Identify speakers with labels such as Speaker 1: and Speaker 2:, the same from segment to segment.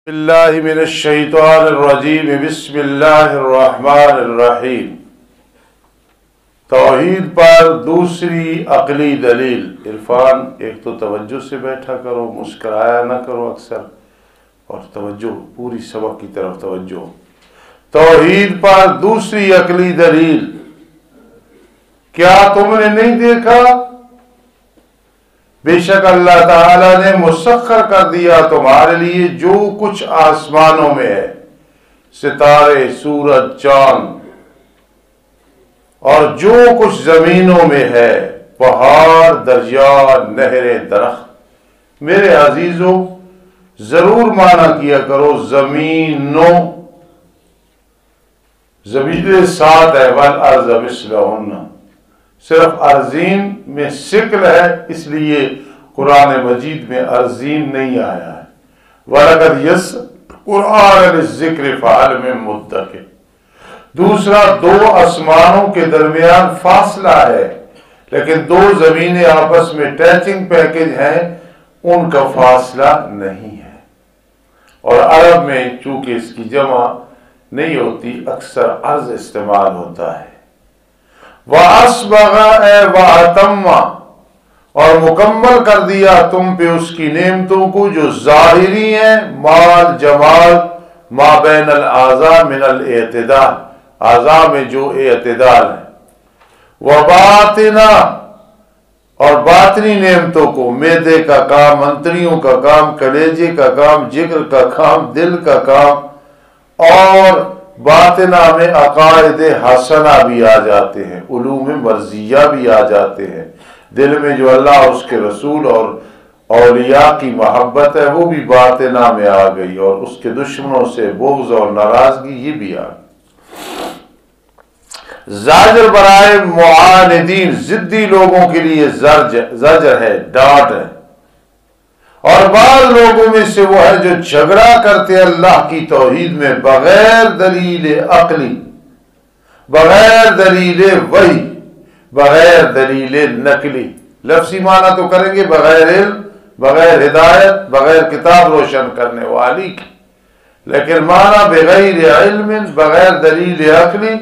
Speaker 1: باللہ من الشیطان الرجیم بسم اللہ الرحمن الرحیم۔ توحید پر دوسری عقلی دلیل۔ عرفان ایک تو توجہ سے بیٹھا کرو، مسکرایا نہ کرو اکثر، اور توجہ پوری سبق کی طرف توجہ۔ توحید پر دوسری عقلی دلیل۔ کیا تم نے نہیں دیکھا؟ بے شک اللہ تعالیٰ نے مسخر کر دیا تمہارے لیے جو کچھ آسمانوں میں ہے، ستارے، سورج، چاند، اور جو کچھ زمینوں میں ہے، پہاڑ، دریا، نہریں، درخت۔ میرے عزیزوں، ضرور مانا کیا کرو زمینوں، زمینیں سات ہے، والارض مثلہن، صرف ارضین میں ثقل ہے، اس لیے قرآن مجید میں ارضین نہیں آیا ہے۔ وَلَقَدْ يَسَّرْنَا الْقُرْآنَ لِلذِّكْرِ فَهَلْ مِن مُدَّكِرٍ۔ دوسرا، دو آسمانوں کے درمیان فاصلہ ہے، لیکن دو زمینیں آپس میں ٹیچنگ پیکج ہیں، ان کا فاصلہ نہیں ہے۔ اور عرب میں چونکہ اس کی جمع نہیں ہوتی، اکثر ارض استعمال ہوتا ہے۔ وَأَسْبَغَ اے وَأَتَمَّ، اور مکمل کر دیا تم پہ اس کی نعمتوں کو جو ظاہری ہیں، مال، جمال، ما بین الاعضاء من الاعتدال، اعضاء میں جو اعتدال ہے، وَبَاطِنَا، اور باطنی نعمتوں کو، معدے کا کام، انتڑیوں کا کام، کلیجے کا کام، جگر کا کام، دل کا کام، اور باطنہ میں عقائد حسنہ بھی آ جاتے ہیں، علوم مرضیہ بھی آ جاتے ہیں۔ دل میں جو اللہ اس کے رسول اور اولیاء کی محبت ہے وہ بھی باطنہ میں آ گئی، اور اس کے دشمنوں سے بغض اور ناراضگی یہ بھی آ گئی۔ زاجر برائے معاندین، ضدی لوگوں کے لیے زجر ہے، ڈانٹ ہے۔ اور بعض لوگوں میں سے وہ ہے جو جھگڑا کرتے اللہ کی توحید میں بغیر دلیل عقلی، بغیر دلیل وحی، بغیر دلیل نقلی۔ لفظی معنی تو کریں گے بغیر علم، بغیر ہدایت، بغیر کتاب روشن کرنے والی کی، لیکن معنی بغیر علم، بغیر دلیل عقلی،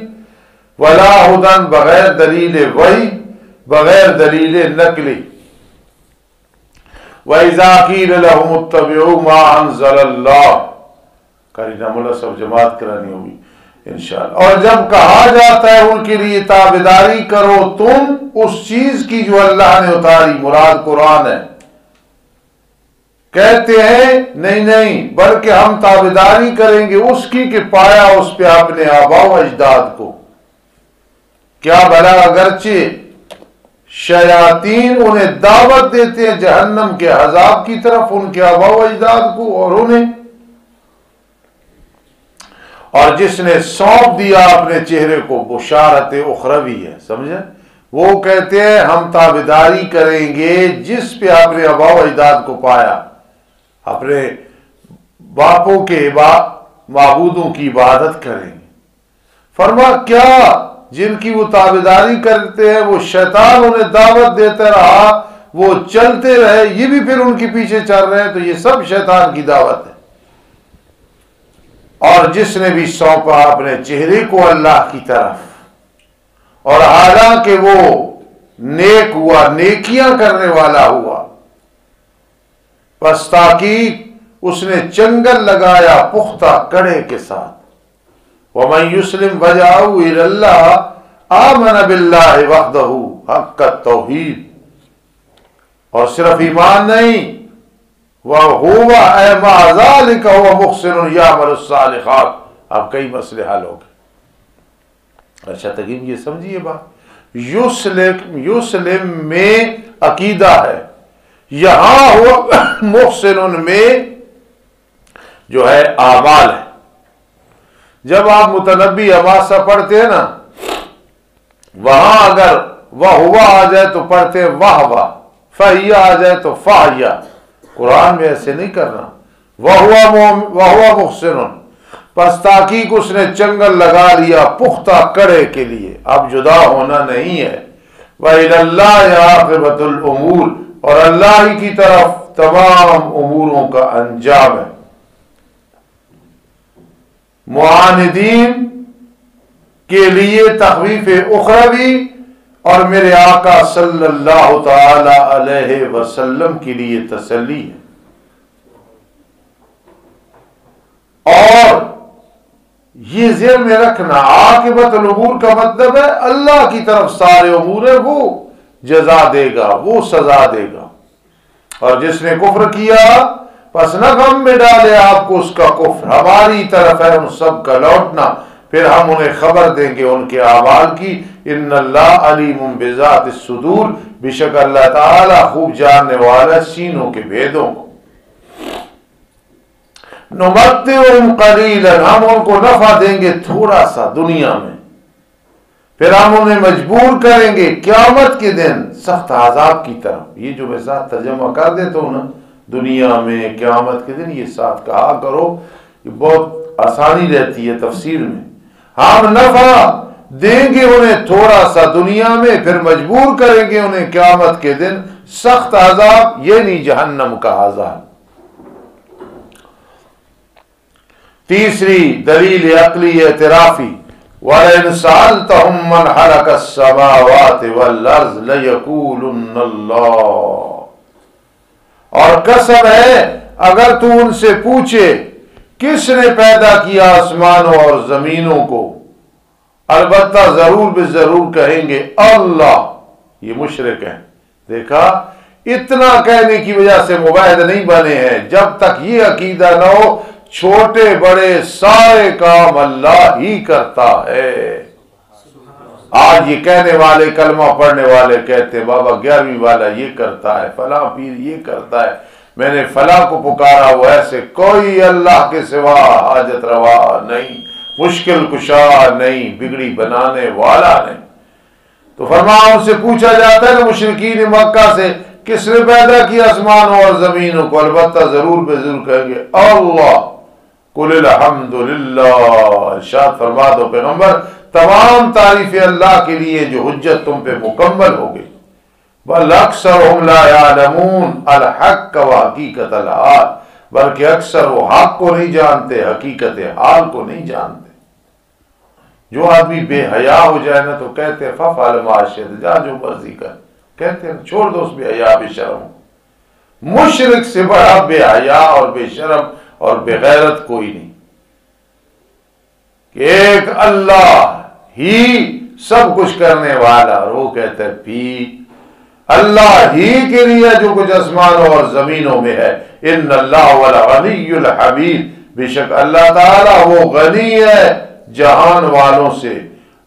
Speaker 1: ولا ہدن، بغیر دلیل وحی، بغیر دلیل نقلی۔ وَإِذَا قِيلَ لَهُمُ اتَّبِعُوا مَا أَنزَلَ اللَّهُ، قرینہ مولا سب جماعت کرانی ہوگی انشاءاللہ۔ اور جب کہا جاتا ہے ان کے لیے تابعداری کرو تم اس چیز کی جو اللہ نے اتاری، مراد قرآن ہے، کہتے ہیں نہیں نہیں، بلکہ ہم تابعداری کریں گے اس کی کہ پایا اس پہ اپنے آباء و اجداد کو۔ کیا بھلا اگرچہ شیاطین انہیں دعوت دیتے ہیں جہنم کے عذاب کی طرف، ان کے آباء و اجداد کو، اور انہیں، اور جس نے سونپ دیا اپنے چہرے کو بشارت اخروی ہے، سمجھے؟ وہ کہتے ہیں ہم تابعداری کریں گے جس پہ اپنے آباء و اجداد کو پایا، اپنے باپوں کے معبودوں کی عبادت کریں گے۔ فرما کیا جن کی وہ تابعداری کرتے ہیں وہ شیطان انہیں دعوت دیتا رہا، وہ چلتے رہے، یہ بھی پھر ان کے پیچھے چل رہے ہیں، تو یہ سب شیطان کی دعوت ہے۔ اور جس نے بھی سونپا اپنے چہرے کو اللہ کی طرف، اور حالانکہ وہ نیک ہوا، نیکیاں کرنے والا ہوا، پس تحقیق اس نے چنگل لگایا پختہ کڑے کے ساتھ۔ وَمَن يُسْلِمْ وَجْهَهُ إِلَى اللَّهِ آمَنَ بِاللَّهِ وَحْدَهُ حق التوحید۔ اور صرف ایمان نہیں، وَهُوَ اے مَعَ ذَلِكَ هُوَ مُحْسِنٌ يَعْمَلُ الصَّالِحَاتِ۔ اب کئی مسئلے حل ہو گئے۔ اچھا تقیم یہ سمجھیے بات، یسلم میں عقیدہ ہے، یہاں ہوا محسن میں جو ہے اعمال ہے۔ جب آپ متنبی حماسہ پڑھتے ہیں نا، وہاں اگر وہ ہوا آ جائے تو پڑھتے ہیں واہ واہ، فہیا آ جائے تو فاہیا۔ قرآن میں ایسے نہیں کرنا۔ وہ ہوا محسن، پس تحقیق اس نے چنگل لگا لیا پختہ کڑے کے لیے، اب جدا ہونا نہیں ہے۔ وَإِلَى اللَّهِ عَاقِبَةُ الْأُمُورِ، اور اللہ ہی کی طرف تمام اموروں کا انجام ہے۔ معاندین کے لیے تخویف اخروی اور میرے آقا صلی اللہ تعالی علیہ وسلم کے لیے تسلی ہے۔ اور یہ ذہن میں رکھنا، عاقبت الامور کا مطلب ہے اللہ کی طرف سارے امور ہیں، وہ جزا دے گا، وہ سزا دے گا۔ اور جس نے کفر کیا پس نہ غم میں ڈالے آپ کو اس کا کفر، ہماری طرف ہے ان سب کا لوٹنا، پھر ہم انہیں خبر دیں گے ان کے اعمال کی۔ ان اللہ علیم بذات الصدور، بے شک اللہ تعالی خوب جاننے والا سینوں کے بھیدوں کو۔ نمتعہم قلیلا، ہم ان کو نفع دیں گے تھوڑا سا دنیا میں، پھر ہم انہیں مجبور کریں گے قیامت کے دن سخت عذاب کی طرف۔ یہ جو میں ساتھ ترجمہ کر دیتا ہوں نا، دنیا میں قیامت کے دن، یہ ساتھ کہا کرو، یہ بہت آسانی رہتی ہے تفسیر میں۔ ہم نفع دیں گے انہیں تھوڑا سا دنیا میں، پھر مجبور کریں گے انہیں قیامت کے دن سخت عذاب، یعنی جہنم کا عذاب۔ تیسری دلیل عقلی اعترافی، وَلَئِنْ سَأَلْتَهُمْ مَنْ خَلَقَ السَّمَاوَاتِ وَالْأَرْضَ لَيَقُولُنَّ اللَّهُ، اور قسم ہے اگر تو ان سے پوچھے کس نے پیدا کیا آسمانوں اور زمینوں کو، البتہ ضرور بے ضرور کہیں گے اللہ۔ یہ مشرک ہیں، دیکھا اتنا کہنے کی وجہ سے مباحد نہیں بنے ہیں، جب تک یہ عقیدہ نہ ہو چھوٹے بڑے سارے کام اللہ ہی کرتا ہے۔ آج یہ کہنے والے، کلمہ پڑھنے والے کہتے ہیں بابا 11ویں والا یہ کرتا ہے، فلاں پیر یہ کرتا ہے، میں نے فلاں کو پکارا وہ ایسے، کوئی اللہ کے سوا حاجت روا نہیں، مشکل کشا نہیں، بگڑی بنانے والا نہیں۔ تو فرمایا ان سے پوچھا جاتا ہے نا مشرکین مکہ سے، کس نے پیدا کیا آسمانوں اور زمینوں کو، البتہ ضرور بے ضرور کہیں گے اللہ۔ قل الحمدللہ، ارشاد فرما دو پیغمبر تمام تعریفیں اللہ کے لیے جو حجت تم پہ مکمل ہو گئی۔ بل اکثرهم لا يعلمون الحق و حقیقت الحال، بلکہ اکثر وہ حق کو نہیں جانتے، حقیقت حال کو نہیں جانتے۔ جو آدمی بے حیا ہو جائے نا تو کہتے ہیں ففعل ما شئت، جا جو مرضی کر، کہتے ہیں چھوڑ دو اس بے حیا بے شرم۔ مشرک سے بڑا بے حیا اور بے شرم اور بے غیرت کوئی نہیں، کہ ایک اللہ ہی سب کچھ کرنے والا، اور وہ کہتے ہیں پھی اللہ ہی کے لیے جو کچھ آسمانوں اور زمینوں میں ہے۔ ان اللہ الغنی الحمید، بے شک اللہ تعالیٰ وہ غنی ہے جہان والوں سے،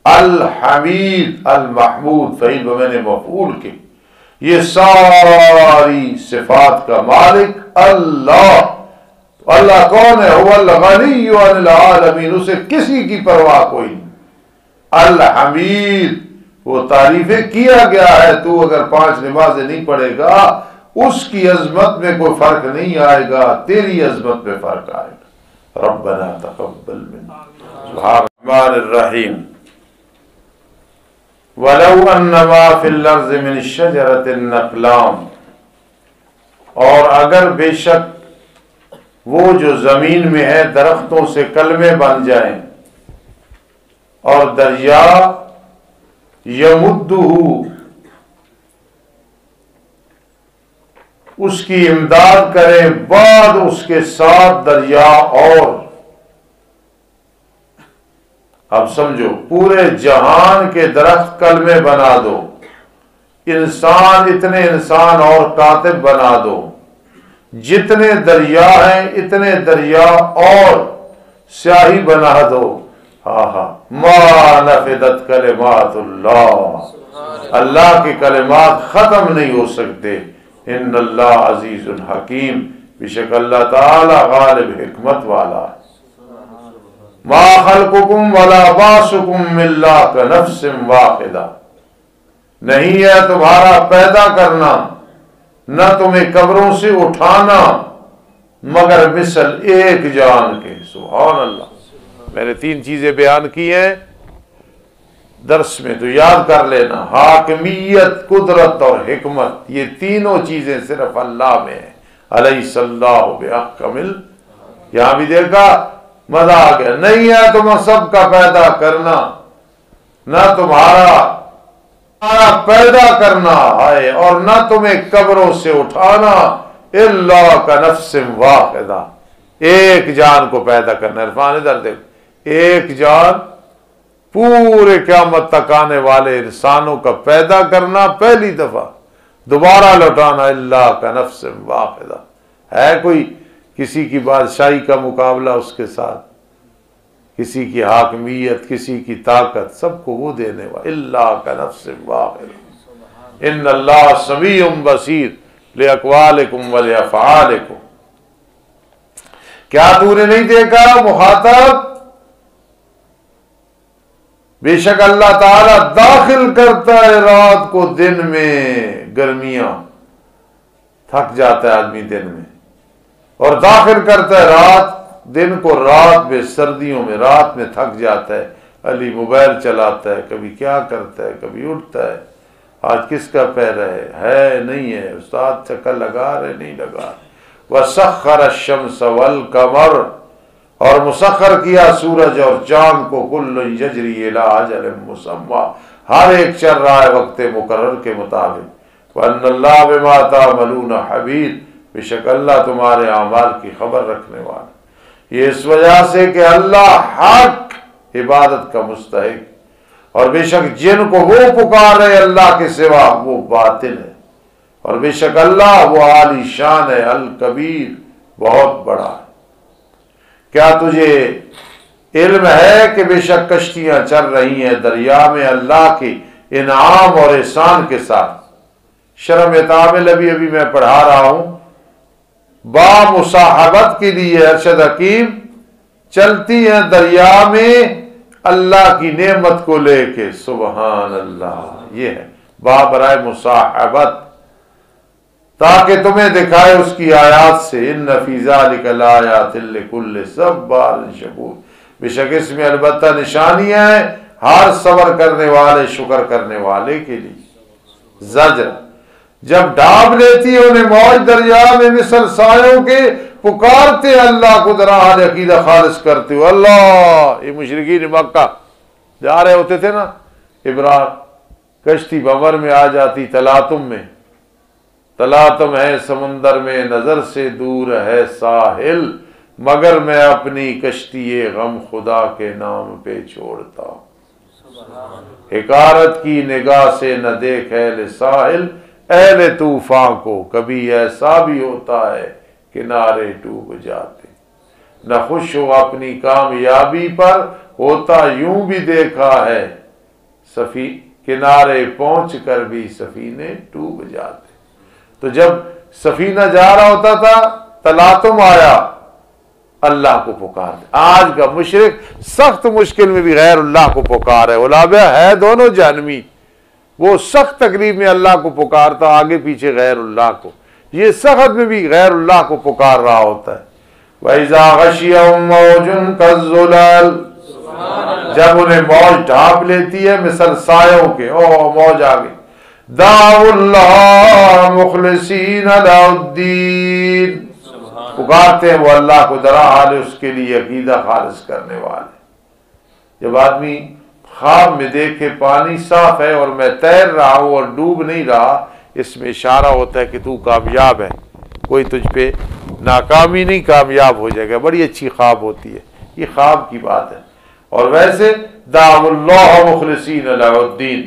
Speaker 1: الحمید المحمود، فعیل بمعنی مفعول کے، یہ ساری صفات کا مالک اللہ۔ اللہ کون ہے؟ هو الغنی عن العالمین، اسے کسی کی پرواہ کوئی نہیں۔ الحمید، وہ تعریفیں کیا گیا ہے، تو اگر 5 نمازیں نہیں پڑھے گا اس کی عظمت میں کوئی فرق نہیں آئے گا، تیری عظمت میں فرق آئے گا۔ ربنا تقبل منا، سبحان الرحمن الرحیم۔ وَلَوْ أَنَّ مَا فِي الْأَرْضِ مِنْ شَجَرَةٍ أَقْلَامٍ، اور اگر بے شک وہ جو زمین میں ہے درختوں سے کلمے بن جائیں، اور دریا یمدہ، اس کی امداد کرے بعد اس کے ساتھ دریا، اور اب سمجھو پورے جہان کے درخت کلمے بنا دو، انسان اتنے انسان اور کاتب بنا دو، جتنے دریا ہیں اتنے دریا اور سیاہی بنا دو، ما نفدت کلمات اللہ، اللہ کے کلمات ختم نہیں ہو سکتے۔ ان اللہ عزیز الحکیم، بے شک اللہ تعالی غالب حکمت والا ہے۔ ما خلقکم ولا بعثکم الا کنفس واحدہ، نہیں ہے تمہارا پیدا کرنا نہ تمہیں قبروں سے اٹھانا مگر مثل ایک جان کے۔ سبحان اللہ، میں نے 3 چیزیں بیان کی ہیں درس میں، تو یاد کر لینا، حاکمیت، قدرت اور حکمت، یہ تینوں چیزیں صرف اللہ میں ہیں۔ الیس اللہ بأحکم، یہاں بھی دیکھا مزہ آ گیا، نہیں ہے تم سب کا پیدا کرنا، نہ تمہارا پیدا کرنا ہے، اور نہ تمہیں قبروں سے اٹھانا، الا کنفس واحدہ، ایک جان کو پیدا کرنا۔ عرفان ادھر دیکھ، ایک جان پورے قیامت تک آنے والے انسانوں کا پیدا کرنا پہلی دفعہ، دوبارہ لوٹانا، الا کنفس واحدہ۔ ہے کوئی کسی کی بادشاہی کا مقابلہ اس کے ساتھ، کسی کی حاکمیت، کسی کی طاقت، سب کو وہ دینے والا، الا کنفس واحدہ۔ ان اللہ سمیع بصیر لاقوالکم ولافعالکم۔ کیا تو نے نہیں دیکھا مخاطب؟ بے شک اللہ تعالیٰ داخل کرتا ہے رات کو دن میں، گرمیاں تھک جاتا ہے آدمی دن میں، اور داخل کرتا ہے رات دن کو رات میں، سردیوں میں رات میں تھک جاتا ہے، علی موبائل چلاتا ہے، کبھی کیا کرتا ہے، کبھی اٹھتا ہے، آج کس کا پیرا ہے نہیں ہے، استاد چکر لگا رہے نہیں لگا رہے۔ وَسَخَّرَ الشَّمْسَ وَالْقَمَرَ، اور مسخر کیا سورج اور چاند کو، کل یجری الی اجل مسمی، ہر ایک چل رہا ہے وقت مقرر کے مطابق۔ وَأَنَّ اللَّهَ بِمَا تَعْمَلُونَ خَبِيرٌ، بے شک اللہ تمہارے اعمال کی خبر رکھنے والا۔ یہ اس وجہ سے کہ اللہ حق عبادت کا مستحق، اور بے شک جن کو وہ پکار رہے اللہ کے سوا وہ باطل ہے، اور بے شک اللہ وہ عالی شان ہے، الکبیر، بہت بڑا ہے۔ کیا تجھے علم ہے کہ بے شک کشتیاں چل رہی ہیں دریا میں اللہ کے انعام اور احسان کے ساتھ؟ شرم تعامل ابھی میں پڑھا رہا ہوں، با مصاحبت کے لیے ارشد حکیم چلتی ہیں دریا میں اللہ کی نعمت کو لے کے، سبحان اللہ، یہ ہے با برائے مصاحبت، تاکہ تمہیں دکھائے اس کی آیات سے۔ ان فی ذلک لآیات لکل صبار شکور، بے شک اس میں البتہ نشانیاں ہیں ہر صبر کرنے والے، شکر کرنے والے کے لیے۔ زجر، جب ڈھانپ لیتی ہے انہیں موج دریا میں مثل سایوں کے، پکارتے اللہ کو ذرا حال عقیدہ خالص کرتے ہو اللہ۔ یہ مشرکین مکہ جا رہے ہوتے تھے نا ابرار، کشتی بمر میں آ جاتی تلاتم میں، تلاتم ہے سمندر میں، نظر سے دور ہے ساحل، مگر میں اپنی کشتی غم خدا کے نام پہ چھوڑتا ہوں۔ حقارت کی نگاہ سے نہ دیکھ اہل ساحل، اہل طوفان کو کبھی ایسا بھی ہوتا ہے کنارے ڈوب جاتے، نہ خوش ہو اپنی کامیابی پر، ہوتا یوں بھی دیکھا ہے کنارے پہنچ کر بھی سفینے ڈوب جاتے۔ تو جب سفینہ جا رہا ہوتا تھا تلاتم آیا، اللہ کو پکار۔ آج کا مشرک سخت مشکل میں بھی غیر اللہ کو پکار ہے، علابہ ہے دونوں جہنمی، وہ سخت تکلیف میں اللہ کو پکارتا، آگے پیچھے غیر اللہ کو، یہ سخت میں بھی غیر اللہ کو پکار رہا ہوتا ہے۔ وَإِذَا غَشِيَهُم مَّوْجٌ كَالظُّلَالِ، جب انہیں موج ڈھانپ لیتی ہے مثل سایوں کے، موج آ گئی، دعوا اللہ مخلصین لہ الدین، پکارتے ہیں وہ اللہ کو درا حال اس کے لیے عقیدہ خالص کرنے والے۔ جب آدمی خواب میں دیکھے پانی صاف ہے اور میں تیر رہا ہوں اور ڈوب نہیں رہا، اس میں اشارہ ہوتا ہے کہ تو کامیاب ہے، کوئی تجھ پہ ناکامی نہیں، کامیاب ہو جائے گا، بڑی اچھی خواب ہوتی ہے، یہ خواب کی بات ہے۔ اور ویسے دعوا اللہ مخلصین لہ الدین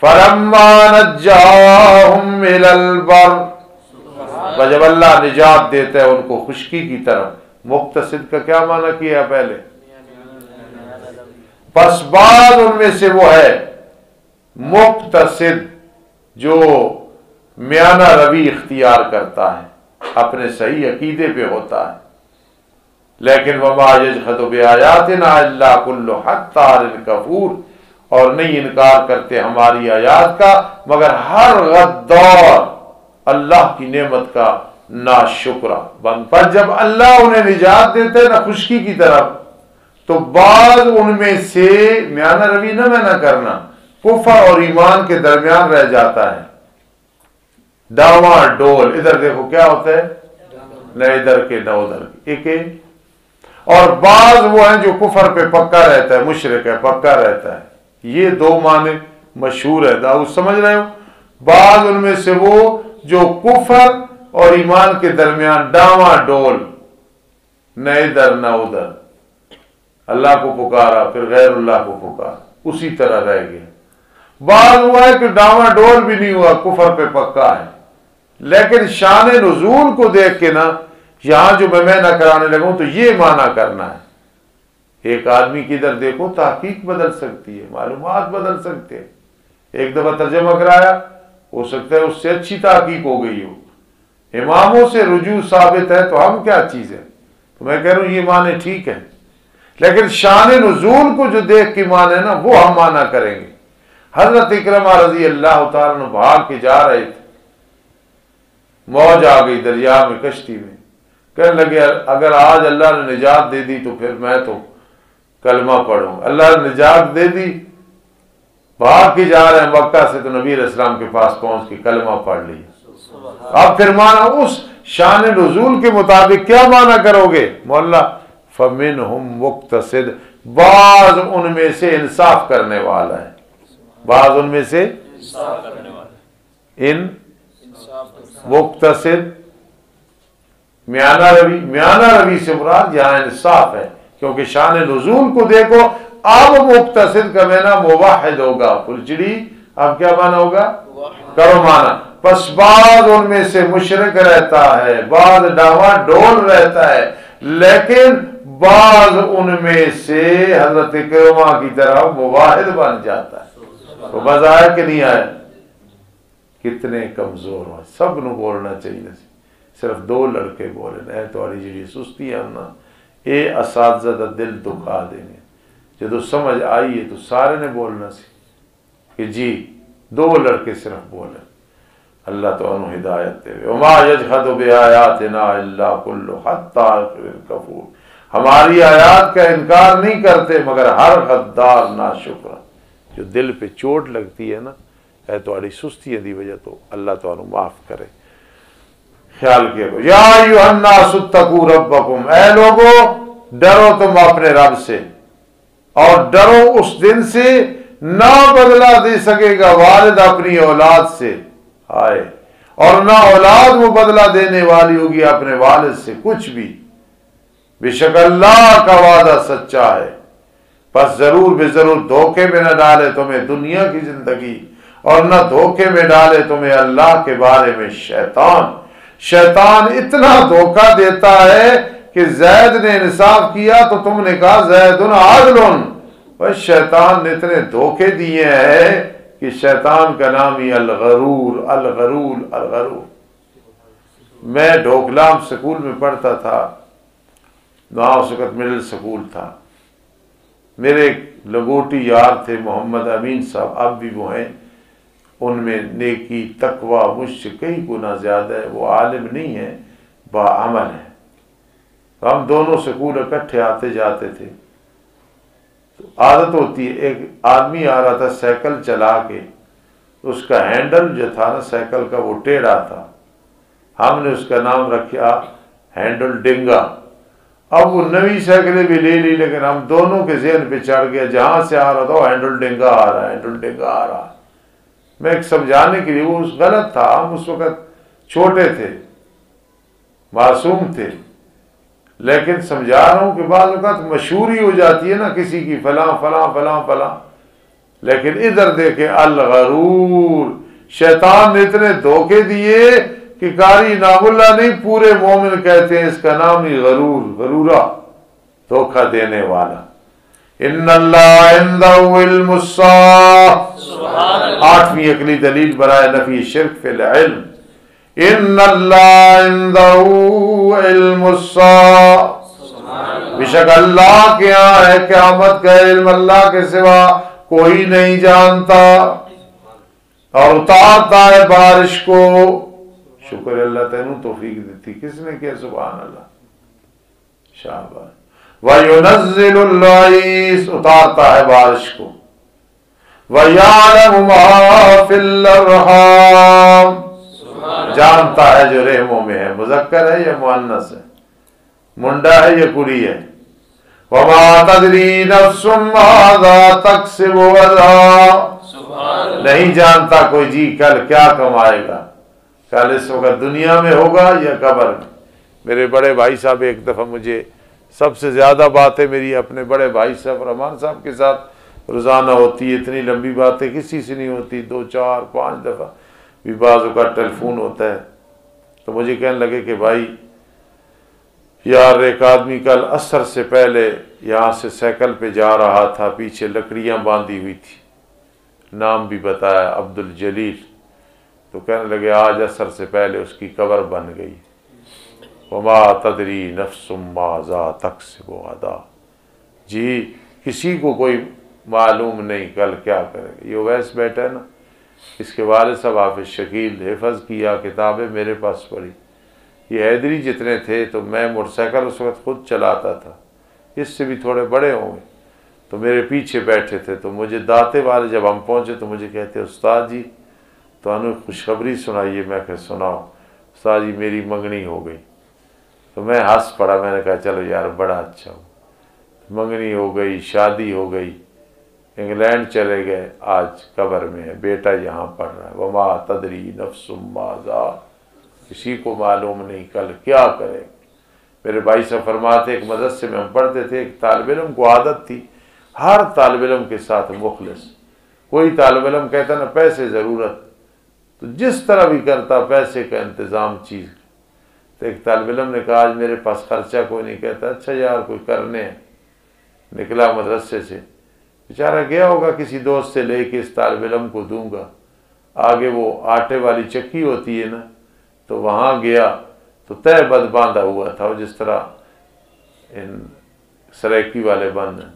Speaker 1: فَلَمَّا نَجَّاهُمْ إِلَى الْبَرِّ، جب اللہ نجات دیتا ہے ان کو خشکی کی طرف۔ مقتصد کا کیا معنی کیا پہلے؟ پس بعد ان میں سے وہ ہے مقتصد جو میانہ روی اختیار کرتا ہے، اپنے صحیح عقیدے پہ ہوتا ہے، لیکن وَمَا يَجْحَدُ بِآيَاتِنَا إِلَّا كُلُّ حَتَّارٍ کفور، اور نہیں انکار کرتے ہماری آیات کا مگر ہر غدار اللہ کی نعمت کا ناشکرہ بند۔ پر جب اللہ انہیں نجات دیتے ہیں نا خشکی کی طرف، تو بعض ان میں سے میانہ روی نہ کرنا، کفر اور ایمان کے درمیان رہ جاتا ہے، ڈاواں ڈول، ادھر دیکھو کیا ہوتا ہے، نہ ادھر کے نہ ادھر کے، ایک اور بعض وہ ہیں جو کفر پہ پکا رہتا ہے، مشرک ہے، پکا رہتا ہے. یہ دو معنی مشہور ہے. داؤد سمجھ رہے ہو؟ بعض ان میں سے وہ جو کفر اور ایمان کے درمیان ڈاواں ڈول، نہ ادھر نہ ادھر، اللہ کو پکارا پھر غیر اللہ کو پکارا، اسی طرح رہ گیا. بعض ہوا ہے کہ ڈاواں ڈول بھی نہیں ہوا، کفر پہ پکا ہے، لیکن شان نزول کو دیکھ کے نا یہاں جو میں نہ کرانے لگا ہوں تو یہ معنی کرنا ہے. ایک آدمی کی ادھر دیکھو تحقیق بدل سکتی ہے، معلومات بدل سکتے ہیں. ایک دفعہ ترجمہ کرایا، ہو سکتا ہے اس سے اچھی تحقیق ہو گئی ہو. اماموں سے رجوع ثابت ہے تو ہم کیا چیز ہے. تو میں کہہ رہا ہوں یہ معنی ٹھیک ہے، لیکن شان نزول کو جو دیکھ کے معنی ہے نا وہ ہم معنی کریں گے. حضرت اکرمہ رضی اللہ تعالیٰ عنہ بھاگ کے جا رہے تھے، موج آ گئی دریا میں، کشتی میں. کہنے لگے اگر آج اللہ نے نجات دے دی تو پھر میں تو کلمہ پڑھوں. اللہ نے نجات دے دی، بھاگ کے جا رہے ہیں مکہ سے، تو نبی علیہ السلام کے پاس پہنچ کے کلمہ پڑھ لی. اب پھر مانا اس شان نزول کے مطابق کیا مانا کرو گے مولا؟ فَمِنْهُمْ مُقْتَصِدٌ، بعض ان میں سے انصاف کرنے والا ہے، بعض ان میں سے ان مقتصد میانہ روی. میانہ روی سے مراد یہاں انصاف ہے، کیونکہ شان نزول کو دیکھو. اب مقتصد کا معنی موحد ہوگا، پلچڑی اب کیا معنی ہوگا؟ کرو معنی. پس بعض ان میں سے مشرک رہتا ہے، بعض ڈاواں ڈول رہتا ہے، لیکن بعض ان میں سے حضرت اکرمہ کی طرح موحد بن جاتا ہے. تو مزہ آیا کہ نہیں آیا؟ کتنے کمزور ہو. سب نو بولنا چاہیے، صرف دو لڑکے بولے اے تھوڑی جی سستی ہے نا، اے اساتذہ دا دل دکھا دینے. جدو سمجھ آئی ہے تو سارے نے بولنا سی کہ جی دو لڑکے صرف بولے. اللہ تو انہوں ہدایت دے. وما یجحد بآیاتنا الا کل حتار کفور، ہماری آیات کا انکار نہیں کرتے مگر ہر غدار ناشکر. جو دل پہ چوٹ لگتی ہے نا اے تھوڑی سستی دی وجہ تو اللہ تو انہوں معاف کرے. خیال کیا کرو. یا ایھا الناس اتقوا ربکم، اے لوگو ڈرو تم اپنے رب سے، اور ڈرو اس دن سے نہ بدلہ دے سکے گا والد اپنی اولاد سے، آئے، اور نہ اولاد وہ بدلہ دینے والی ہوگی اپنے والد سے کچھ بھی. بے شک اللہ کا وعدہ سچا ہے، پس ضرور بے ضرور دھوکے میں نہ ڈالے تمہیں دنیا کی زندگی، اور نہ دھوکے میں ڈالے تمہیں اللہ کے بارے میں شیطان. شیطان اتنا دھوکہ دیتا ہے کہ زید نے انصاف کیا تو تم نے کہا زید عادل. بس شیطان نے اتنے دھوکے دیے ہیں کہ شیطان کا نام ہی الغرور الغرور الغرور. میں ڈھوکلام سکول میں پڑھتا تھا، وہاں اس وقت مڈل سکول تھا. میرے ایک لنگوٹی یار تھے محمد امین صاحب، اب بھی وہ ہیں. ان میں نیکی تقوی مجھ سے کئی گنا زیادہ ہے. وہ عالم نہیں ہے، باعمل ہے. ہم دونوں سکول اکٹھے آتے جاتے تھے. تو عادت ہوتی ہے، ایک آدمی آ رہا تھا سائیکل چلا کے، اس کا ہینڈل جو تھا نا سائیکل کا وہ ٹیڑھا تھا. ہم نے اس کا نام رکھا ہینڈل ڈنگا. اب وہ نئی سائیکلیں بھی لے لی، لیکن ہم دونوں کے ذہن پہ چڑھ گیا، جہاں سے آ رہا تھا ہینڈل ڈنگا آ رہا ہے، ہینڈل ڈنگا آ رہا ہے. میں ایک سمجھانے کے لیے، وہ غلط تھا، ہم اس وقت چھوٹے تھے، معصوم تھے، لیکن سمجھا رہا ہوں کہ بعض اوقات مشہوری ہو جاتی ہے نا کسی کی، فلاں فلاں فلاں فلاں. لیکن ادھر دیکھیں الغرور، شیطان نے اتنے دھوکے دیے کہ قاری نام اللہ نہیں پورے مومن کہتے ہیں اس کا نام ہی غرور، غرورہ، دھوکہ دینے والا. ان اللہ عنده علم الساعة، 8ویں عقلی دلیل برائے نفی شرک فی العلم. ان اللہ عنده علم الساعة، بے شک اللہ کے یہاں ہے قیامت کا علم، اللہ کے سوا کوئی نہیں جانتا. اور اتارتا ہے بارش کو. شکر اللہ تعالیٰ توفیق دیتی، کس نے کیا؟ سبحان اللہ، شاباش. وَيُنَزِّلُ الْغَيْثَ، اتارتا ہے بارش کو. وَيَعْلَمُ مَا فِي الْأَرْحَامِ، جانتا ہے جو رحموں میں ہے. مذکر ہے یا مؤنث ہے، منڈا ہے یا کڑی ہے؟ وما تدری نفس ماذا تکسب غدا، نہیں جانتا کوئی جی کل کیا کمائے گا، کل اس وقت دنیا میں ہوگا یا قبر میں۔ میرے بڑے بھائی صاحب ایک دفعہ مجھے سب سے زیادہ باتیں میری اپنے بڑے بھائی صاحب رحمان صاحب کے ساتھ روزانہ ہوتی ہے، اتنی لمبی باتیں کسی سے نہیں ہوتی، 2 4 5 دفعہ بھی بعض اوقات ٹیلی فون ہوتا ہے۔ تو مجھے کہنے لگے کہ بھائی یار ایک آدمی کل عصر سے پہلے یہاں سے سائیکل پہ جا رہا تھا، پیچھے لکڑیاں باندھی ہوئی تھی، نام بھی بتایا عبد الجلیل، تو کہنے لگے آج عصر سے پہلے اس کی قبر بن گئی۔ وما تدری نفس ماذا تکسب غدا، جی کسی کو کوئی معلوم نہیں کل کیا کرے گا۔ یہ اویس بیٹا ہے نا، اس کے والد صاحب حافظ شکیل، حفظ کیا کتابیں میرے پاس پڑھی۔ یہ حیدری جتنے تھے تو میں موٹر سائیکل اس وقت خود چلاتا تھا، اس سے بھی تھوڑے بڑے ہوں گے، تو میرے پیچھے بیٹھے تھے۔ تو مجھے داتے والے جب ہم پہنچے تو مجھے کہتے استاد جی تو انہوں خوشخبری سنائیے۔ میں کہ سناؤ۔ استاد جی میری منگنی ہو گئی۔ تو میں ہنس پڑا، میں نے کہا چلو یار بڑا اچھا ہو، منگنی ہو گئی، شادی ہو گئی، انگلینڈ چلے گئے، آج قبر میں ہے، بیٹا یہاں پڑھ رہا ہے۔ وما تدری نفس ماذا، کسی کو معلوم نہیں کل کیا کرے۔ میرے بھائی صاحب فرماتے ایک مدرسے میں ہم پڑھتے تھے، ایک طالب علم کو عادت تھی ہر طالب علم کے ساتھ مخلص، کوئی طالب علم کہتا نا پیسے ضرورت تو جس طرح بھی کرتا پیسے کا انتظام چیز۔ تو ایک طالب علم نے کہا آج میرے پاس خرچہ کوئی نہیں، کہتا اچھا یار کوئی کرنے ہیں۔ نکلا مدرسے سے، بیچارہ گیا ہوگا کسی دوست سے لے کے اس طالب علم کو دوں گا، آگے وہ آٹے والی چکی ہوتی ہے نا، تو وہاں گیا تو تہ بند باندھا ہوا تھا، جس طرح ان سریکی والے بند ہیں،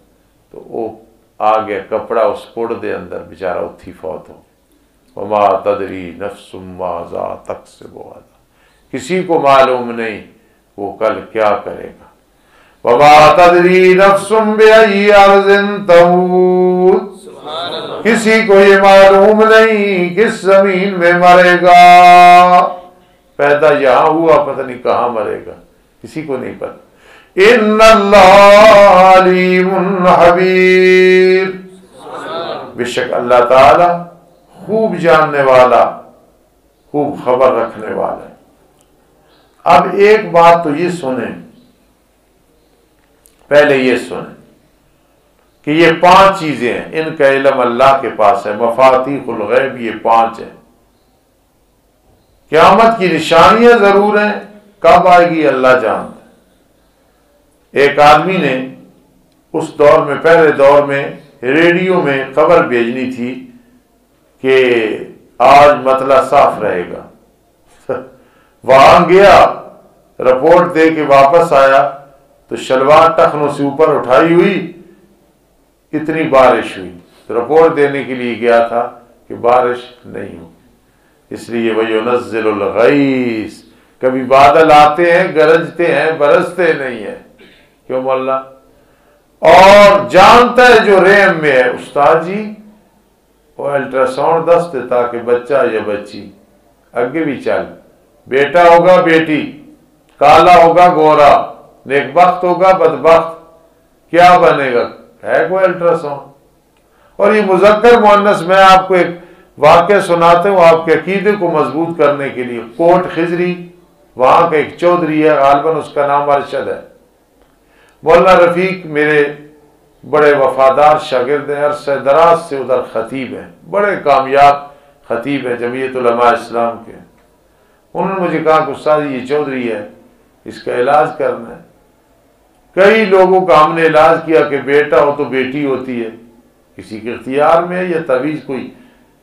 Speaker 1: تو وہ آ گیا کپڑا اس پڑ دے اندر، بیچارہ اتھی فوت ہو۔ وما تدری نفس ماذا تکسب غدا، کسی کو معلوم نہیں وہ کل کیا کرے گا۔ وما تدری نفس بأی ارض تموت، کسی کو یہ معلوم نہیں کس زمین میں مرے گا، پیدا یہاں ہوا پتہ نہیں کہاں مرے گا، کسی کو نہیں پتہ۔ ان اللہ علیم خبیر، بے شک اللہ تعالی خوب جاننے والا، خوب خبر رکھنے والا ہے۔ اب ایک بات تو یہ سنیں، پہلے یہ سنیں کہ یہ 5 چیزیں ہیں، ان کا علم اللہ کے پاس ہے، مفاتیح الغیب یہ 5 ہیں۔ قیامت کی نشانیاں ضرور ہیں، کب آئے گی اللہ جانتا ہے۔ ایک آدمی نے اس دور میں، پہلے دور میں ریڈیو میں خبر بھیجنی تھی کہ آج مطلع صاف رہے گا، وہاں گیا، رپورٹ دے کے واپس آیا تو شلوار ٹخنوں سے اوپر اٹھائی ہوئی، اتنی بارش ہوئی۔ رپورٹ دینے کے لیے گیا تھا کہ بارش نہیں ہوئی، اس لیے وَيُنَزِّلُ الْغَيْثَ، کبھی بادل آتے ہیں گرجتے ہیں برستے نہیں ہیں، کیوں مولا؟ اور جانتا ہے جو رحم میں ہے۔ استاد جی وہ الٹرا ساؤنڈ دس دیتا کہ بچہ یا بچی اگے بھی چل، بیٹا ہوگا بیٹی، کالا ہوگا گورا، نیک بخت ہوگا بدبخت، کیا بنے گا؟ ہے کوئی الٹرا ساؤنڈ؟ اور یہ مذکر مؤنث، میں آپ کو ایک واقعہ سناتے ہوں آپ کے عقیدے کو مضبوط کرنے کے لیے۔ کوٹ خضری وہاں کا ایک چودھری ہے، غالباً اس کا نام ارشد ہے، مولانا رفیق میرے بڑے وفادار شاگرد ہیں، عرصہ دراز سے ادھر خطیب ہیں، بڑے کامیاب خطیب ہیں جمعیت علماء اسلام کے۔ انہوں نے مجھے کہا کہ استاد یہ چودھری ہے، اس کا علاج کرنا ہے۔ کئی لوگوں کا ہم نے علاج کیا کہ بیٹا ہو تو بیٹی ہوتی ہے، کسی کے اختیار میں ہے، یا تعویذ کوئی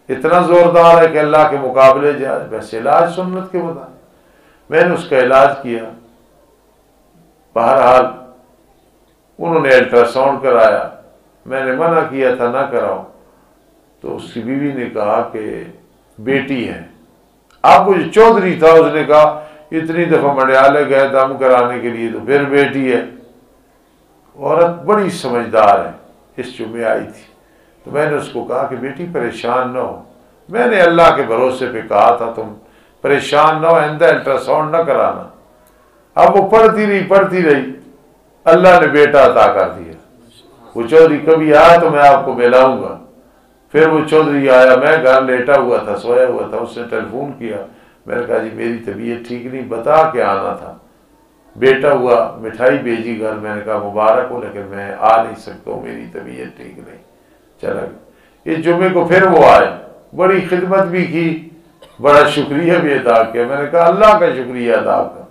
Speaker 1: اتنا زوردار ہے کہ اللہ کے مقابلے جائے، ویسے علاج سنت کے مطابق۔ میں نے اس کا علاج کیا، بہرحال انہوں نے الٹرا ساؤنڈ کرایا، میں نے منع کیا تھا نہ کراؤ، تو اس کی بیوی نے کہا کہ بیٹی ہے۔ اب وہ جو چودھری تھا اس نے کہا اتنی دفعہ مڈیالے گئے دم کرانے کے لیے تو پھر بیٹی ہے۔ عورت بڑی سمجھدار ہے، اس جمعے آئی تھی، تو میں نے اس کو کہا کہ بیٹی پریشان نہ ہو، میں نے اللہ کے بھروسے پہ کہا تھا تم پریشان نہ ہو، آئندہ الٹرا ساؤنڈ نہ کرانا۔ اب وہ پڑھتی رہی اللہ نے بیٹا عطا کر دیا۔ وہ چودھری کبھی آیا تو میں آپ کو ملاؤں گا۔ پھر وہ چودھری آیا، میں گھر لیٹا ہوا تھا، سویا ہوا تھا، اس نے ٹیلی فون کیا، میں نے کہا جی میری طبیعت ٹھیک نہیں، بتا کے آنا تھا۔ بیٹا ہوا، مٹھائی بھیجی گھر، میں نے کہا مبارک ہو، لیکن میں آ نہیں سکتا ہوں، میری طبیعت ٹھیک نہیں، چلا گیا۔ اس جمعے کو پھر وہ آئے، بڑی خدمت بھی کی، بڑا شکریہ بھی ادا کیا۔ میں نے کہا اللہ کا شکریہ ادا کر۔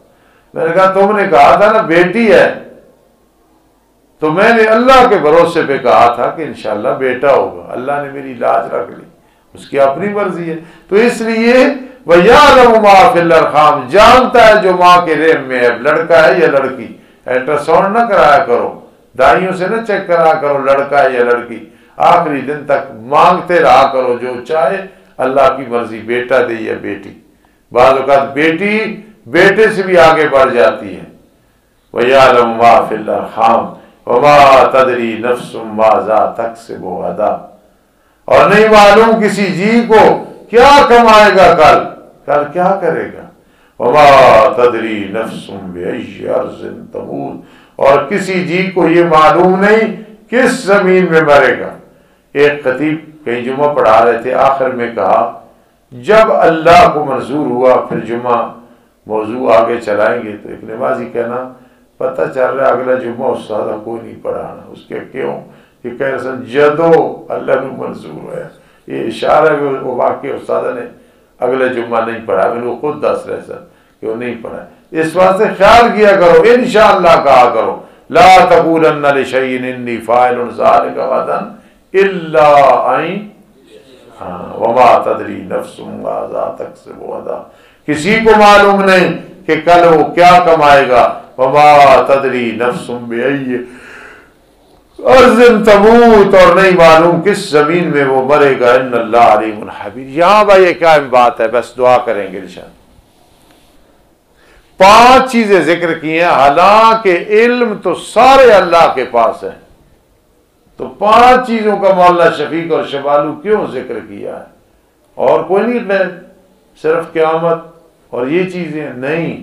Speaker 1: میں نے کہا تم نے کہا تھا نا بیٹی ہے، تو میں نے اللہ کے بھروسے پہ کہا تھا کہ انشاءاللہ بیٹا ہوگا، اللہ نے میری لاج رکھ لی، اس کی اپنی مرضی ہے۔ تو اس لیے وَيَعْلَمُ مَا فِي الْأَرْحَامِ، جانتا ہے جو ماں کے رحم میں ہے، لڑکا ہے یا لڑکی۔ الٹرا ساؤنڈ نہ کرایا کرو، دائیوں سے نہ چیک کرا کرو لڑکا ہے یا لڑکی، آخری دن تک مانگتے رہا کرو جو چاہے، اللہ کی مرضی، بیٹا دے یا بیٹی۔ بعض اوقات بیٹی بیٹے سے بھی آگے بڑھ جاتی ہے۔ وَيَعْلَمُ مَا فِي الْأَرْحَامِ وَمَا تَدْرِي نَفْسٌ مَاذَا تَكْسِبُ غَدًا، اور نہیں معلوم کسی جی کو کیا کمائے گا کل کیا کرے گا۔ وَمَا تَدْرِي نَفْسٌ بِأَيِّ أَرْضٍ تَمُوتُ، اور کسی جی کو یہ معلوم نہیں کس زمین میں مرے گا۔ ایک خطیب کہیں جمعہ پڑھا رہے تھے، آخر میں کہا جب اللہ کو منظور ہوا پھر جمعہ موضوع آگے چلائیں گے، تو ایک نمازی کہنا پتہ چل رہا ہے اگلا جمعہ استاد کوئی نہیں پڑھانا۔ اس کے کیوں؟ کہ کہہ رہے سن جدو اللہ نے منظور ہے، یہ اشارہ ہے کہ وہ واقعی استاد نے اگلے جمعہ نہیں پڑھا، میں نے وہ خود دس رہے سن کہ وہ نہیں پڑھا۔ اس واسطے خیال کیا کرو، انشاءاللہ کہا کرو، لا تقولن لشیء انی فاعل ذلک غدا الا ان وما تدری نفس ماذا تکسب غدا، کسی کو معلوم نہیں کہ کل وہ کیا کمائے گا۔ وما تدری نفس بأی ارض تموت، اور نہیں معلوم کس زمین میں وہ مرے گا۔ ان اللہ علیم حبیر۔ یہاں بھائی ایک اہم بات ہے، بس دعا کریں گے انشاءاللہ۔ 5 چیزیں ذکر کی ہیں، حالانکہ علم تو سارے اللہ کے پاس ہے، تو 5 چیزوں کا مولانا شفیق اور شبالو کیوں ذکر کیا ہے؟ اور کوئی نہیں، میں صرف قیامت اور یہ چیزیں نہیں،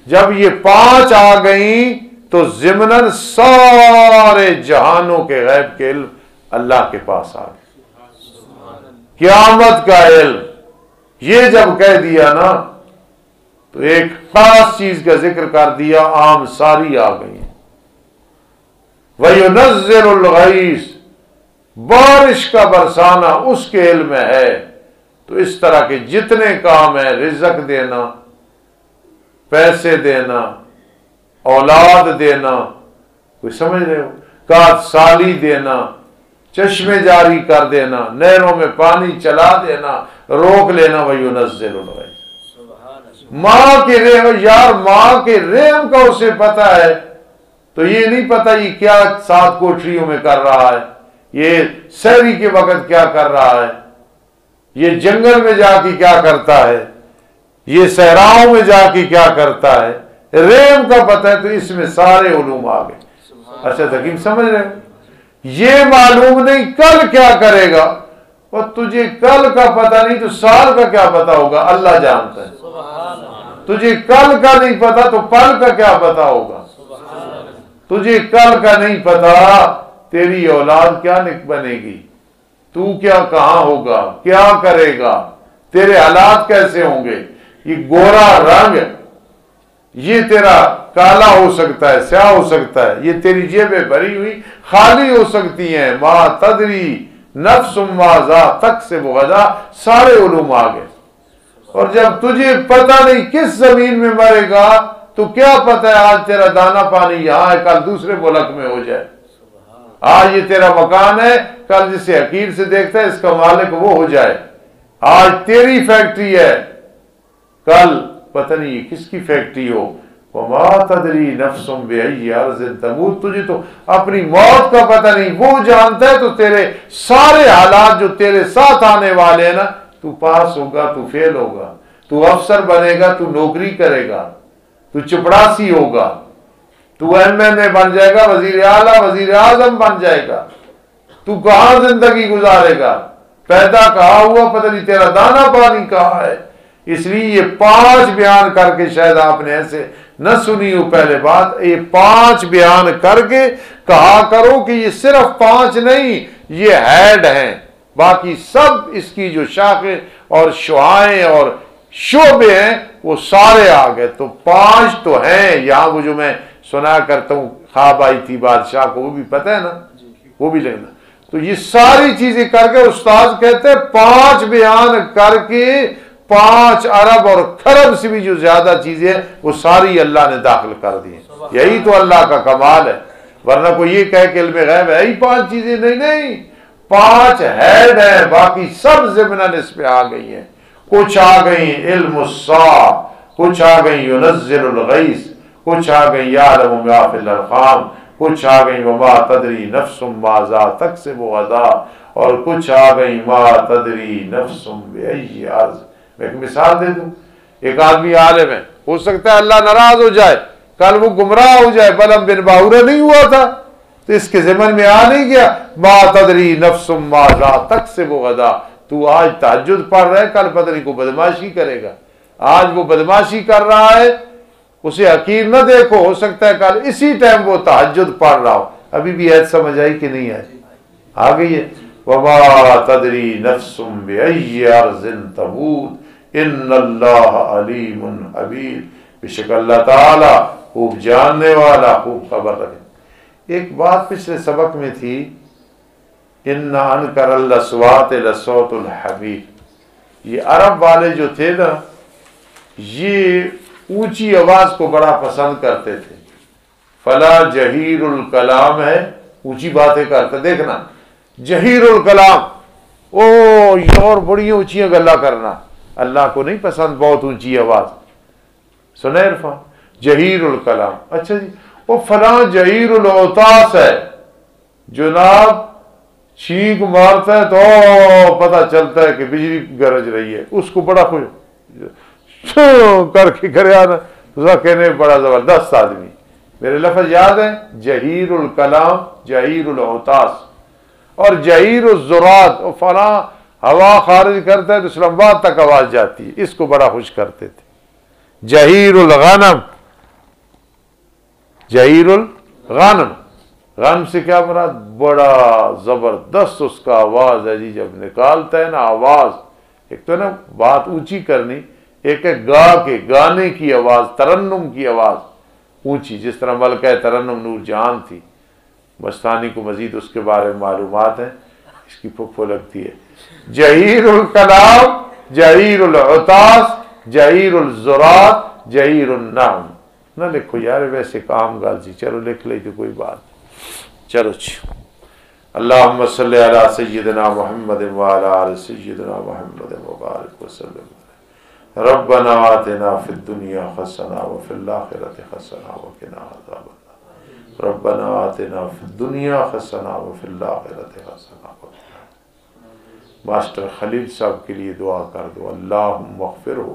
Speaker 1: جب یہ 5 آ گئیں تو ضمناً سارے جہانوں کے غیب کے علم اللہ کے پاس آ گئے۔ قیامت کا علم یہ جب کہہ دیا نا تو ایک خاص چیز کا ذکر کر دیا، عام ساری آ گئی ہیں۔ وَيُنَزِّلُ الْغَيْثَ، بارش کا برسانا اس کے علم میں ہے۔ تو اس طرح کے جتنے کام ہیں، رزق دینا، پیسے دینا، اولاد دینا، کوئی سمجھ رہے ہو، کات سالی دینا، چشمے جاری کر دینا، نہروں میں پانی چلا دینا، روک لینا، وَيُنَزِّلُ الْغَيْثَ۔ ماں کے رحم، یار ماں کے رحم کا اسے پتا ہے، تو یہ نہیں پتا یہ کیا 7 کوٹریوں میں کر رہا ہے، یہ سحری کے وقت کیا کر رہا ہے، یہ جنگل میں جا کے کیا کرتا ہے، یہ صحراؤں میں جا کے کیا کرتا ہے، رحم کا پتہ ہے۔ تو اس میں سارے علوم آ گئے۔ اچھا حکیم سمجھ رہے ہو، یہ معلوم نہیں کل کیا کرے گا، اور تجھے کل کا پتہ نہیں تو سال کا کیا پتہ ہوگا، اللہ جانتا ہے۔ تجھے کل کا نہیں پتا تو پل کا کیا پتا ہوگا، تجھے کل کا نہیں پتا تیری اولاد کیا بنے گی، تو کیا کہاں ہوگا، کیا کرے گا، تیرے حالات کیسے ہوں گے۔ یہ گورا رنگ یہ تیرا کالا ہو سکتا ہے، سیاہ ہو سکتا ہے، یہ تیری جیبیں بھری ہوئی خالی ہو سکتی ہیں۔ ما تدری نفس ماذا تکسب غدا، سارے علوم آ گئے۔ اور جب تجھے پتہ نہیں کس زمین میں مرے گا تو کیا پتہ ہے آج تیرا دانا پانی یہاں ہے، کل دوسرے ملک میں ہو جائے۔ آج یہ تیرا مکان ہے، کل جسے حقیر سے دیکھتا ہے اس کا مالک وہ ہو جائے۔ آج تیری فیکٹری ہے، کل پتہ نہیں کس کی فیکٹری ہو۔ وَمَا تَدْرِي نَفْسٌ بِأَيِّ أَرْضٍ تَمُوتُ، تجھے تو اپنی موت کا پتہ نہیں، وہ جانتا ہے۔ تو تیرے سارے حالات جو تیرے ساتھ آنے والے ہیں نا، تو پاس ہوگا، تو فیل ہوگا، تو افسر بنے گا، تو نوکری کرے گا، تو چپڑاسی ہوگا، تو ایم این اے بن جائے گا، وزیر اعلیٰ وزیر اعظم بن جائے گا، تو کہاں زندگی گزارے گا، پیدا کہاں ہوا پتہ نہیں، تیرا دانا پانی کہاں ہے۔ اس لیے یہ 5 بیان کر کے شاید آپ نے ایسے نہ سنی ہو پہلے بات، یہ 5 بیان کر کے کہا کرو کہ یہ صرف 5 نہیں، یہ ہیڈ ہیں، باقی سب اس کی جو شاخیں اور شعائیں اور شعبے ہیں وہ سارے آ گئے۔ تو 5 تو ہیں یہاں، وہ جو میں سنا کرتا ہوں خواب آئی تھی بادشاہ کو، وہ بھی پتہ ہے نا، وہ بھی لکھنا۔ تو یہ ساری چیزیں کر کے استاد کہتے ہیں 5 بیان کر کے 5 ارب اور کھرب سے بھی جو زیادہ چیزیں ہیں وہ ساری اللہ نے داخل کر دی ہیں۔ یہی تو اللہ کا کمال ہے، ورنہ کوئی یہ کہہ کہ علم غیب ہے ہی 5 چیزیں، نہیں، 5 ہیڈ ہیں، باقی سب ضمن اس پہ آ گئی ہیں۔ کچھ آ گئی علم الساعہ، کچھ آ گئی ينزل الغیث، کچھ آ گئی یعلم ما فی الارحام، کچھ آ گئی وما تدری نفس ماذا تکسب غدا، اور کچھ آ گئی ما تدری نفس بأی ارض۔ میں ایک مثال دے دوں، ایک آدمی عالم ہے، ہو سکتا ہے اللہ ناراض ہو جائے، کل وہ گمراہ ہو جائے، بلم بن باورہ نہیں ہوا تھا تو اس کے ذمن میں آ نہیں گیا ما تدری نفس ماذا تکسب غدا۔ تو آج تہجد پڑھ رہے، کل پتہ نہیں کو بدماشی کرے گا، آج وہ بدماشی کر رہا ہے، اسے حقیر نہ دیکھو، ہو سکتا ہے کل اسی ٹائم وہ تہجد پڑھ رہا ہو۔ ابھی بھی عید سمجھ آئی کہ نہیں آئی؟ آ گئی ہے۔ وما تدری نفس بأی ارض تموت ان اللہ علیم خبیر، بے شک اللہ تعالیٰ خوب جاننے والا، خوب خبر رکھے۔ ایک بات پچھلے سبق میں تھی، ان انکر الاصوات لصوت الحمیر۔ یہ عرب والے جو تھے نا، یہ اونچی آواز کو بڑا پسند کرتے تھے۔ فلا جہیر الکلام ہے، اونچی باتیں کرتے، دیکھنا جہیر الکلام، یہ اور بڑی اونچی گلا کرنا اللہ کو نہیں پسند، بہت اونچی آواز۔ سنے عرفان جہیر الکلام، اچھا جی، وہ فلاں جہیر الاوتاس ہے، جناب چھینک مارتا ہے تو پتہ چلتا ہے کہ بجلی گرج رہی ہے، اس کو بڑا خوش کر کے کرے آنا، تو کہنے بڑا زبردست آدمی۔ میرے لفظ یاد ہے، جہیر الکلام، جہیر الاوتاس، اور جہیر الزرات، اور فلاں ہوا خارج کرتا ہے تو اسلام آباد تک آواز جاتی ہے، اس کو بڑا خوش کرتے تھے۔ جہیر الغنم، جہیر الغنم، غنم سے کیا مراد؟ بڑا زبردست اس کا آواز ہے جی، جب نکالتا ہے نا آواز، ایک تو نا بات اونچی کرنی، ایک ہے گا کے گانے کی آواز، ترنم کی آواز اونچی، جس طرح ملکہ ترنم نور جہان تھی۔ مستانی کو مزید اس کے بارے میں معلومات ہیں، اس کی پھپھو لگتی ہے۔ جہیر الکلام، جہیر العطاس، جہیر الزرات، جہیر النعم۔ نہ لکھو یار، ویسے کام گال جی، چلو لکھ لئی تو کوئی بات، چلو جی۔ اللہم صلی علی سیدنا محمد وعلی آل سیدنا محمد وبارک وسلم۔ ربنا آتنا فی الدنیا حسنہ وفی الآخرۃ حسنہ وقنا عذاب النار۔ ربنا آتنا فی الدنیا حسنہ وفی الآخرۃ حسنہ وقنا۔ ماسٹر خلیل صاحب کے لیے دعا کر دو، اللہم اغفرہ،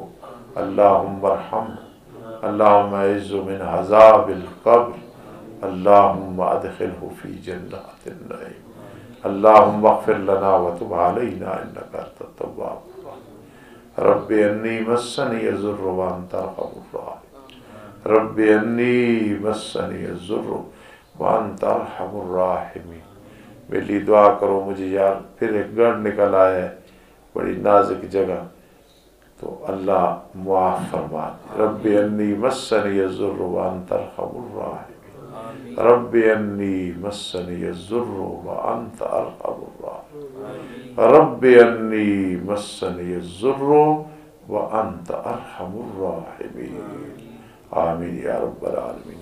Speaker 1: اللہم ارحمہ، اللہم اعذ من عذاب القبر، اللہم ادخلہ فی جنات النعیم، اللہم اغفر لنا وتب علینا انک انت التواب الرحیم۔ رب انی مسنی الضر وانت ارحم الراحمین، رب انی مسنی الضر وانت ارحم الراحمین۔ میرے لیے دعا کرو، مجھے یار پھر ایک گڑھ نکل آیا ہے بڑی نازک جگہ، تو اللہ معاف فرما۔ رب انی مسنی الضر وانت ارحم الراحمین، رب انی مسنی الضر وانت ارحم الراحمین، رب انی مسنی الضر وانت ارحم الراحمین۔ آمین یا رب العالمین۔